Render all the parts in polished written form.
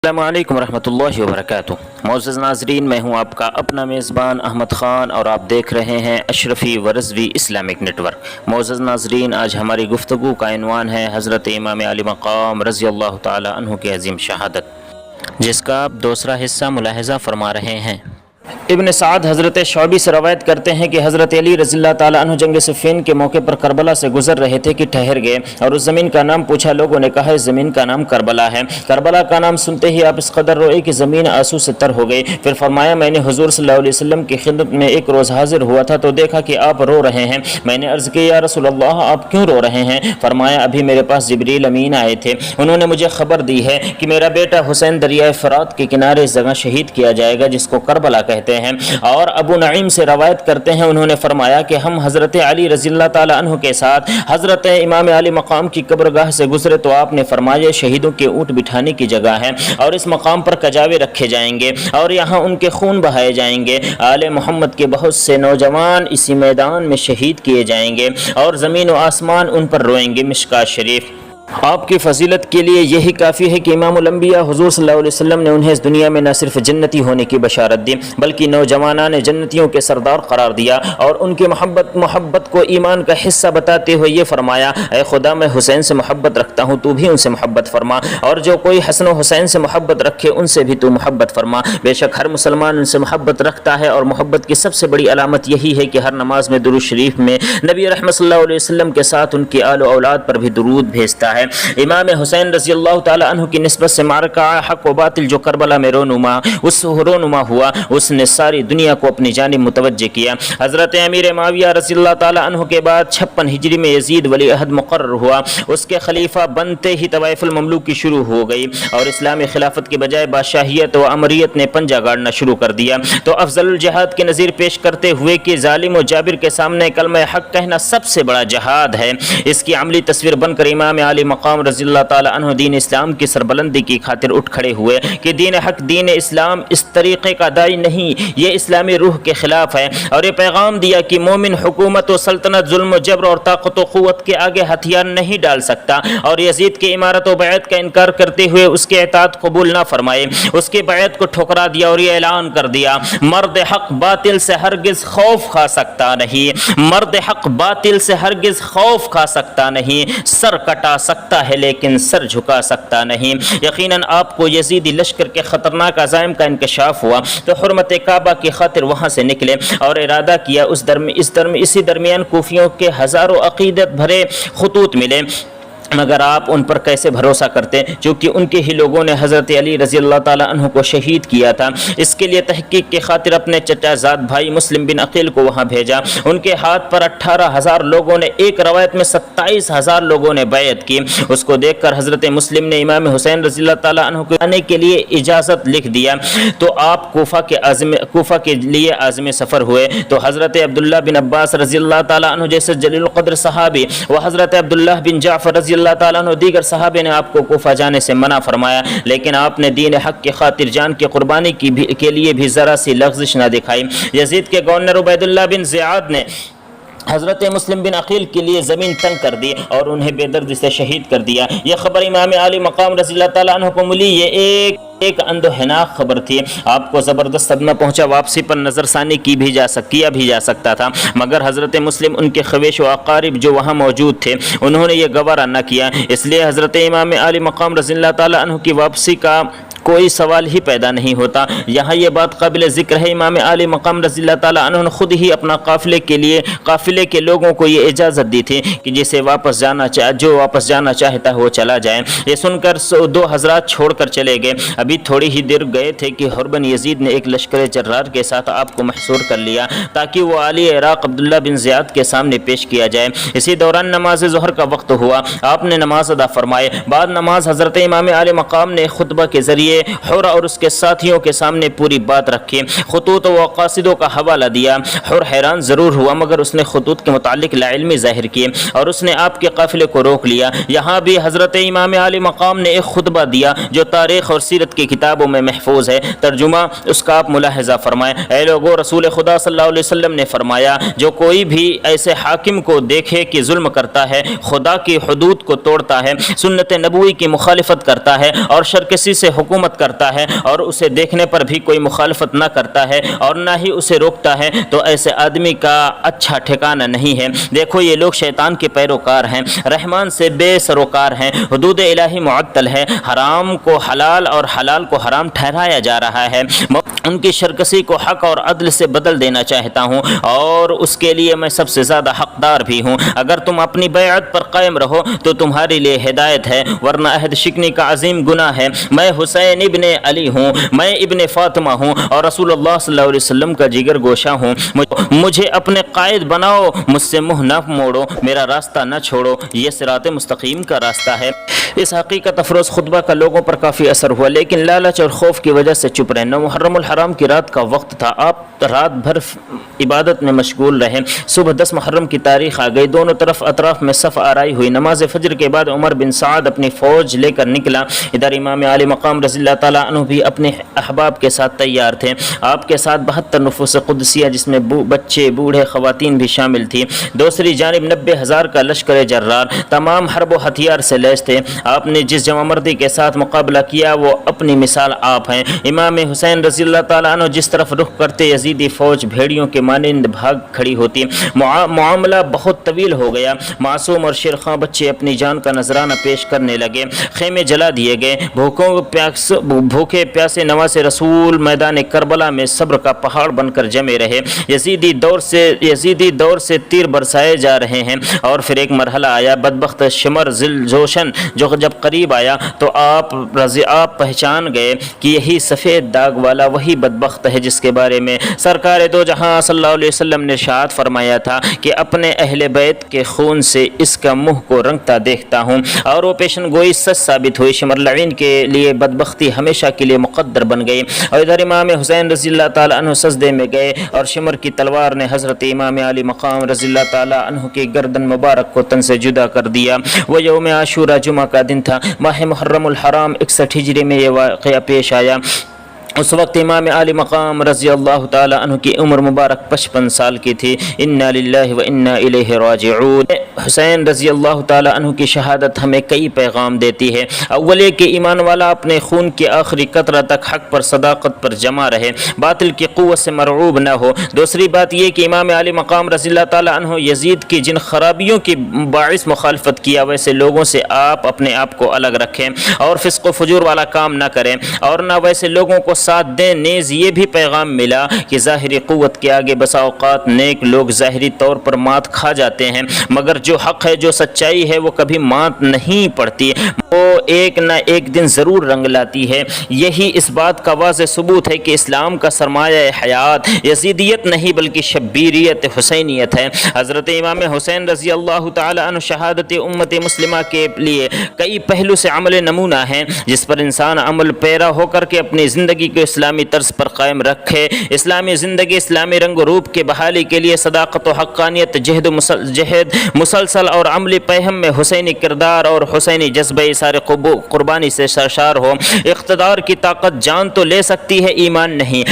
السلام علیکم ورحمۃ اللہ وبرکاتہ۔ معزز ناظرین، میں ہوں آپ کا اپنا میزبان احمد خان اور آپ دیکھ رہے ہیں اشرفی ورزوی اسلامک نیٹ ورک۔ معزز ناظرین، آج ہماری گفتگو کا عنوان ہے حضرت امام علی مقام رضی اللہ تعالی عنہ کی عظیم شہادت، جس کا آپ دوسرا حصہ ملاحظہ فرما رہے ہیں۔ ابن سعد حضرت شعبی سے روایت کرتے ہیں کہ حضرت علی رضی اللہ تعالیٰ عنہ جنگ صفین کے موقع پر کربلا سے گزر رہے تھے کہ ٹھہر گئے اور اس زمین کا نام پوچھا۔ لوگوں نے کہا اس زمین کا نام کربلا ہے۔ کربلا کا نام سنتے ہی آپ اس قدر روئے کہ زمین آنسو سے تر ہو گئی۔ پھر فرمایا میں نے حضور صلی اللہ علیہ وسلم کی خدمت میں ایک روز حاضر ہوا تھا تو دیکھا کہ آپ رو رہے ہیں۔ میں نے عرض کی یا رسول اللہ آپ کیوں رو رہے ہیں؟ فرمایا ابھی میرے پاس جبریل امین آئے تھے، انہوں نے مجھے خبر دی ہے کہ میرا بیٹا حسین دریائے فرات کے کنارے اس جگہ شہید کیا جائے گا جس کو کربلا کہتے ہیں۔ اور ابو نعیم سے روایت کرتے ہیں انہوں نے فرمایا کہ ہم حضرت علی رضی اللہ تعالی عنہ کے ساتھ حضرت امام علی مقام کی قبرگاہ سے گزرے تو آپ نے فرمایا شہیدوں کے اونٹ بٹھانے کی جگہ ہے اور اس مقام پر کجاوے رکھے جائیں گے اور یہاں ان کے خون بہائے جائیں گے۔ آل محمد کے بہت سے نوجوان اسی میدان میں شہید کیے جائیں گے اور زمین و آسمان ان پر روئیں گے۔ مشکات شریف۔ آپ کی فضیلت کے لیے یہی کافی ہے کہ امام الانبیاء حضور صلی اللہ علیہ وسلم نے انہیں اس دنیا میں نہ صرف جنتی ہونے کی بشارت دی بلکہ نوجوانان جنتیوں کے سردار قرار دیا اور ان کی محبت کو ایمان کا حصہ بتاتے ہوئے یہ فرمایا اے خدا میں حسین سے محبت رکھتا ہوں تو بھی ان سے محبت فرما، اور جو کوئی حسن و حسین سے محبت رکھے ان سے بھی تو محبت فرما۔ بے شک ہر مسلمان ان سے محبت رکھتا ہے اور محبت کی سب سے بڑی علامت یہی ہے کہ ہر نماز میں درود شریف میں نبی رحمت صلی اللہ علیہ وسلم کے ساتھ ان کی آل و اولاد پر بھی درود بھیجتا ہے۔ امام حسین رضی اللہ تعالی عنہ کی نسبت سے معرکہ حق و باطل جو کربلا میں رونما ہوا اس نے ساری دنیا کو اپنی جانب متوجہ کیا۔ حضرت امیر معاویہ رضی اللہ تعالی عنہ کے بعد 56 ہجری میں یزید ولی عہد مقرر ہوا۔ اس کے خلیفہ بنتے ہی طوائف المملوکی شروع ہو گئی اور اسلامی خلافت کے بجائے بادشاہیت و امریت نے پنجہ گاڑنا شروع کر دیا۔ تو افضل الجہاد کی نظیر پیش کرتے ہوئے کہ ظالم و جابر کے سامنے کلمہ حق کہنا سب سے بڑا جہاد ہے، اس کی عملی تصویر بن کر امام علی مقام رضی اللہ تعالی عنہ دین اسلام کی سربلندی کی خاطر اٹھ کھڑے ہوئے کہ دین حق دین اسلام اس طریقے کا داعی نہیں، یہ اسلامی روح کے خلاف ہے، اور یہ پیغام دیا کہ مومن حکومت و سلطنت ظلم و جبر اور طاقت و قوت کے آگے ہتھیار نہیں ڈال سکتا، اور یزید کی امارت و بیعت کا انکار کرتے ہوئے اس کے اطاعت قبول نہ فرمائے، اس کی بیعت کو ٹھکرا دیا اور یہ اعلان کر دیا مرد حق باطل سے ہرگز خوف کھا سکتا نہیں، مرد حق باطل سے ہرگز خوف کھا سکتا نہیں، سر کٹا سکتا ہے لیکن سر جھکا سکتا نہیں۔ یقیناً آپ کو یزیدی لشکر کے خطرناک عزائم کا انکشاف ہوا تو حرمت کعبہ کی خاطر وہاں سے نکلے اور ارادہ کیا اسی درمیان کوفیوں کے ہزاروں عقیدت بھرے خطوط ملے، مگر آپ ان پر کیسے بھروسہ کرتے چونکہ ان کے ہی لوگوں نے حضرت علی رضی اللہ تعالی عنہ کو شہید کیا تھا۔ اس کے لیے تحقیق کی خاطر اپنے چچا زاد بھائی مسلم بن عقیل کو وہاں بھیجا، ان کے ہاتھ پر 18,000 لوگوں نے، ایک روایت میں 27,000 لوگوں نے بیعت کی۔ اس کو دیکھ کر حضرت مسلم نے امام حسین رضی اللہ تعالی عنہ کو آنے کے لیے اجازت لکھ دیا تو آپ کوفہ کے لیے عازم سفر ہوئے تو حضرت عبداللہ بن عباس رضی اللہ تعالی عنہ جیسے جلیل القدر صحابی و حضرت عبداللہ بن جعفر رضی اللہ تعالیٰ عنہ دیگر صحابے نے آپ کو کوفہ جانے سے منع فرمایا، لیکن آپ نے دین حق کی خاطر جان کی قربانی کے لیے بھی ذرا سی لغزش نہ دکھائی۔ یزید کے گورنر عبید اللہ بن زیاد نے حضرت مسلم بن عقیل کے لیے زمین تنگ کر دی اور انہیں بے دردی سے شہید کر دیا۔ یہ خبر امام علی مقام رضی اللہ تعالیٰ عنہ کو ملی، یہ ایک اندوہناک خبر تھی، آپ کو زبردست صدمہ پہنچا، واپسی پر نظر ثانی کیا بھی جا سکتا تھا، مگر حضرت مسلم ان کے خویش و اقارب جو وہاں موجود تھے انہوں نے یہ گوارا نہ کیا، اس لیے حضرت امام علی مقام رضی اللہ تعالیٰ عنہ کی واپسی کا کوئی سوال ہی پیدا نہیں ہوتا۔ یہاں یہ بات قابل ذکر ہے امام علی مقام رضی اللہ تعالیٰ عنہ نے خود ہی اپنا قافلے کے لوگوں کو یہ اجازت دی تھی کہ جو واپس جانا چاہتا ہے وہ چلا جائے۔ یہ سن کر 2 حضرات چھوڑ کر چلے گئے۔ ابھی تھوڑی ہی دیر گئے تھے کہ حربن یزید نے ایک لشکر جرار کے ساتھ آپ کو محصور کر لیا تاکہ وہ علی عراق عبداللہ بن زیاد کے سامنے پیش کیا جائے۔ اسی دوران نماز ظہر کا وقت ہوا، آپ نے نماز ادا فرمائے۔ بعد نماز حضرت امام علی مقام نے خطبہ کے ذریعے حر اور اس کے ساتھیوں کے سامنے پوری بات رکھی، خطوط و قاصدوں کا حوالہ دیا۔ حر حیران ضرور ہوا مگر اس نے خطوط کے متعلق لا علمی ظاہر کی اور اس نے آپ کے قافلے کو روک لیا۔ یہاں بھی حضرت امام علی مقام نے ایک خطبہ دیا جو تاریخ اور سیرت کی کتابوں میں محفوظ ہے، ترجمہ اس کا آپ ملاحظہ فرمائیں۔ اے لوگو، رسول خدا صلی اللہ علیہ وسلم نے فرمایا جو کوئی بھی ایسے حاکم کو دیکھے کہ ظلم کرتا ہے، خدا کی حدود کو توڑتا ہے، سنت نبوی کی مخالفت کرتا ہے اور شرکسی سے حکومت حکومت کرتا ہے اور اسے دیکھنے پر بھی کوئی مخالفت نہ کرتا ہے اور نہ ہی اسے روکتا ہے تو ایسے آدمی کا اچھا ٹھکانہ نہیں ہے۔ دیکھو یہ لوگ شیطان کے پیروکار ہیں، رحمان سے بے سروکار ہیں، حدود الہی معطل ہے، حرام کو حلال اور حلال کو حرام ٹھہرایا جا رہا ہے۔ ان کی شرکسی کو حق اور عدل سے بدل دینا چاہتا ہوں اور اس کے لیے میں سب سے زیادہ حقدار بھی ہوں۔ اگر تم اپنی بیعت پر قائم رہو تو تمہارے لیے ہدایت ہے، ورنہ عہد شکنی کا عظیم گناہ ہے۔ میں حسین ابن علی ہوں، میں ابن فاطمہ ہوں اور رسول اللہ صلی اللہ علیہ وسلم کا جگر گوشہ ہوں۔ مجھے اپنے قائد بناؤ، مجھ سے منہ نہ موڑو، میرا راستہ نہ چھوڑو، یہ صراط مستقیم کا راستہ ہے۔ اس حقیقت افروز خطبہ کا لوگوں پر کافی اثر ہوا، لیکن لالچ اور خوف کی وجہ سے چپ رہے۔ محرم الحرام کی رات کا وقت تھا، آپ رات بھر عبادت میں مشغول رہے۔ صبح 10 محرم کی تاریخ آ گئی، دونوں طرف اطراف میں صف آرائی ہوئی۔ نماز فجر کے بعد عمر بن سعد اپنی فوج لے کر نکلا۔ ادھر امام علی مقام رضی اللہ تعالیٰ عنہ بھی اپنے احباب کے ساتھ تیار تھے۔ آپ کے ساتھ 72 نفوس قدسیہ جس میں بچے، بوڑھے، خواتین بھی شامل تھی۔ دوسری جانب 90,000 کا لشکر جرار تمام حرب و ہتھیار سے لیس تھے۔ آپ نے جس جمع مردی کے ساتھ مقابلہ کیا وہ اپنی مثال آپ ہیں۔ امام حسین رضی اللہ تعالیٰ عنہ جس طرف رخ کرتے یزیدی فوج بھیڑیوں کے مانند بھاگ کھڑی ہوتی۔ معاملہ بہت طویل ہو گیا۔ معصوم اور شیرخواں بچے اپنی جان کا نذرانہ پیش کرنے لگے، خیمے جلا دیے گئے۔ بھوکے پیاسے نواز رسول میدان کربلا میں صبر کا پہاڑ بن کر جمے رہے۔ یزیدی دور سے تیر برسائے جا رہے ہیں۔ اور پھر ایک مرحلہ آیا، بدبخت شمر ذل جوشن جو جب قریب آیا تو آپ پہچان گئے کہ یہی سفید داغ والا وہی بدبخت ہے جس کے بارے میں سرکار دو جہاں صلی اللہ علیہ وسلم نے ارشاد فرمایا تھا کہ اپنے اہل بیت کے خون سے اس کا منہ کو رنگتا دیکھتا ہوں، اور وہ پیشن گوئی سچ ثابت ہوئی۔ شمر لعین کے لیے بدبختی ہمیشہ کے لیے مقدر بن گئی۔ اور ادھر امام حسین رضی اللہ تعالیٰ عنہ سجدے میں گئے اور شمر کی تلوار نے حضرت امام علی مقام رضی اللہ تعالیٰ عنہ کی گردن مبارک کو تن سے جدا کر دیا۔ وہ یوم عاشورہ جمعہ کا دن تھا، ماہ محرم الحرام 61 ہجری میں یہ واقعہ پیش آیا۔ اس وقت امام علی مقام رضی اللہ تعالی عنہ کی عمر مبارک 55 سال کی تھی۔ انا للہ و انا الیہ راجعون۔ حسین رضی اللہ تعالی عنہ کی شہادت ہمیں کئی پیغام دیتی ہے۔ اول یہ کہ ایمان والا اپنے خون کی آخری قطرہ تک حق پر صداقت پر جمع رہے، باطل کی قوت سے مرعوب نہ ہو۔ دوسری بات یہ کہ امام علی مقام رضی اللہ تعالی عنہ یزید کی جن خرابیوں کی باعث مخالفت کیا ویسے لوگوں سے آپ اپنے آپ کو الگ رکھیں اور فسق و فجور والا کام نہ کریں اور نہ ویسے لوگوں کو ساتھ دیں۔ نیز یہ بھی پیغام ملا کہ ظاہری قوت کے آگے بسا اوقات نیک لوگ ظاہری طور پر مات کھا جاتے ہیں، مگر جو حق ہے، جو سچائی ہے، وہ کبھی مات نہیں پڑتی، وہ ایک نہ ایک دن ضرور رنگ لاتی ہے۔ یہی اس بات کا واضح ثبوت ہے کہ اسلام کا سرمایہ حیات یزیدیت نہیں بلکہ شبیریت حسینیت ہے۔ حضرت امام حسین رضی اللہ تعالی عنہ شہادت امت مسلمہ کے لیے کئی پہلو سے عمل نمونہ ہیں جس پر انسان عمل پیرا ہو کر کے اپنی زندگی کو اسلامی طرز پر قائم رکھے۔ اسلامی زندگی اسلامی رنگ و روپ کے بحالی کے لیے صداقت و حقانیت، جہد مسلسل اور عملی پہم میں حسینی کردار اور حسینی جذبہ سارے قربانی سے سرشار ہو۔ اقتدار کی طاقت جان تو لے سکتی ہے، ایمان نہیں۔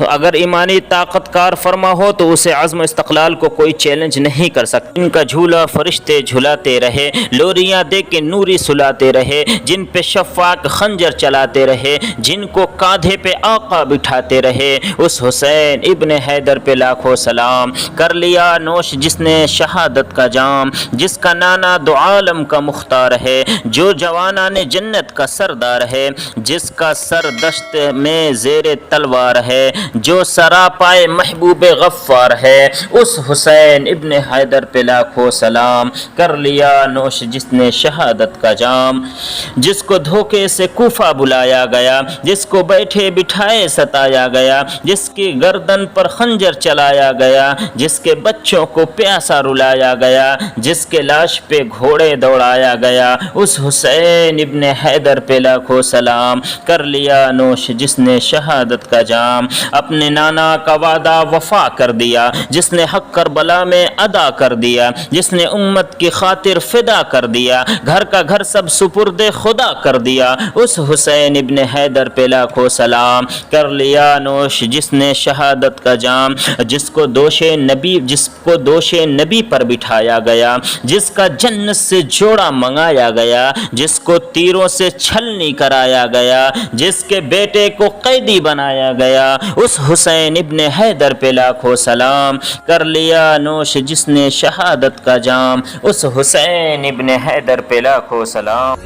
اگر ایمانی طاقت کار فرما ہو تو اسے عزم و استقلال کو کوئی چیلنج نہیں کر سکتا۔ ان کا جھولا فرشتے جھلاتے رہے، لوریاں دے کے نوری سلاتے رہے، جن پہ شفاق خنجر چلاتے رہے، جن کو کاندھے پہ آقا بٹھاتے رہے، اس حسین ابن حیدر پہ لاکھوں سلام۔ کر لیا نوش جس نے شہادت کا جام، جس کا نانا دو عالم کا مختار ہے، جو جوانان جنت کا سردار ہے، جس کا سر دشت میں زیر تلوار ہے، جو سرا پائے محبوب غفار ہے، اس حسین ابن حیدر پہ لاکھوں سلام۔ کر لیا نوش جس نے شہادت کا جام، جس کو دھوکے سے کوفہ بلایا گیا، جس کو بیٹھے بٹھائے ستایا گیا، جس کی گردن پر خنجر چلایا گیا، جس کے بچوں کو پیاسا رلایا گیا، جس کے لاش پہ گھوڑے دوڑایا گیا، اس حسین ابن حیدر پہ لاکھوں سلام۔ کر لیا نوش جس نے شہادت کا جام۔ اپنے نانا کا وعدہ وفا کر دیا، جس نے حق کربلا میں ادا کر دیا، جس نے امت کی خاطر فدا کر دیا، گھر کا گھر سب سپرد خدا کر دیا، اس حسین ابن حیدر پہ لاکھوں سلام۔ کر لیا نوش جس نے شہادت کا جام، جس کو دوش نبی پر بٹھایا گیا، جس کا جنت سے جوڑا منگایا گیا، جس کو تیروں سے چھلنی کرایا گیا، جس کے بیٹے کو قیدی بنایا گیا، اس حسین ابن حیدر پہ لاکھوں سلام۔ کر لیا نوش جس نے شہادت کا جام، اس حسین ابن حیدر پہ لاکھوں سلام۔